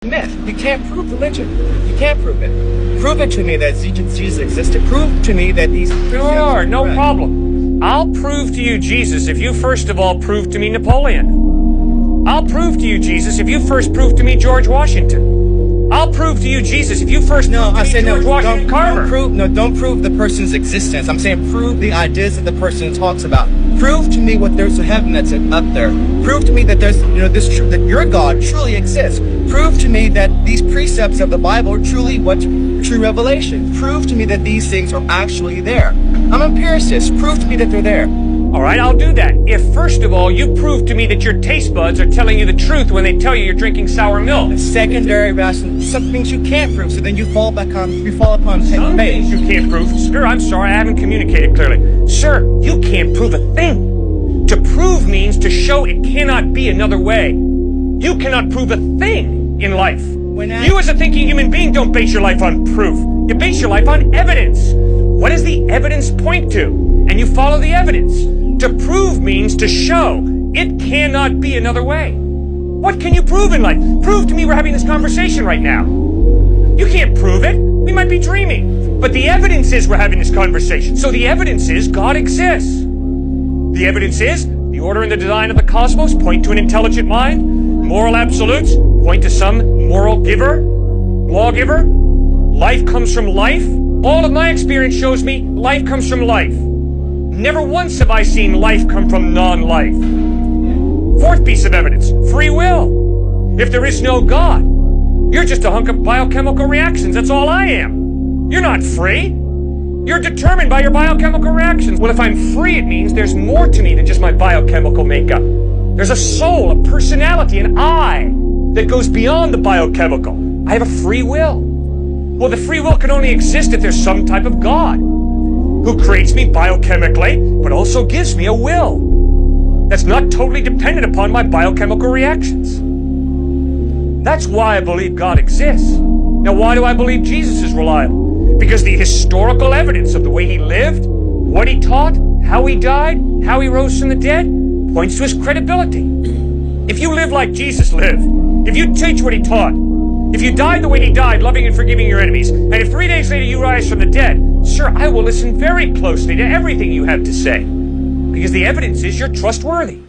myth. You can't prove religion. You can't prove it. Prove it to me that Jesus existed. Prove to me that these... Sure, no problem. I'll prove to you Jesus if you first of all prove to me Napoleon. I'll prove to you Jesus if you first prove to me George Washington. I'll prove to you Jesus if you first prove to me George Washington Carver. Don't prove the person's existence. I'm saying prove the ideas that the person talks about. Prove to me what there's a heaven that's up there. Prove to me that there's, that your God truly exists. Prove to me that these precepts of the Bible are truly true revelation. Prove to me that these things are actually there. I'm an empiricist. Prove to me that they're there. All right, I'll do that. If first of all you prove to me that your taste buds are telling you the truth when they tell you you're drinking sour milk. Secondary rational, some things you can't prove, so then you fall upon Some faith. things you can't prove. Sir, I'm sorry, I haven't communicated clearly. Sir, you can't prove a thing. To prove means to show it cannot be another way. You cannot prove a thing in life. You as a thinking human being don't base your life on proof. You base your life on evidence. What does the evidence point to? And you follow the evidence. To prove means to show. It cannot be another way. What can you prove in life? Prove to me we're having this conversation right now. You can't prove it. We might be dreaming. But the evidence is we're having this conversation. So the evidence is God exists. The evidence is the order and the design of the cosmos point to an intelligent mind. Moral absolutes point to some moral giver, lawgiver. Life comes from life. All of my experience shows me life comes from life. Never once have I seen life come from non-life. Fourth piece of evidence, free will. If there is no God, you're just a hunk of biochemical reactions. That's all I am. You're not free. You're determined by your biochemical reactions. Well, if I'm free, it means there's more to me than just my biochemical makeup. There's a soul, a personality, an I that goes beyond the biochemical. I have a free will. Well, the free will can only exist if there's some type of God who creates me biochemically, but also gives me a will that's not totally dependent upon my biochemical reactions. That's why I believe God exists. Now, why do I believe Jesus is reliable? Because the historical evidence of the way he lived, what he taught, how he died, how he rose from the dead, points to his credibility. If you live like Jesus lived, if you teach what he taught, if you died the way he died, loving and forgiving your enemies, and if 3 days later you rise from the dead, sir, I will listen very closely to everything you have to say, because the evidence is you're trustworthy.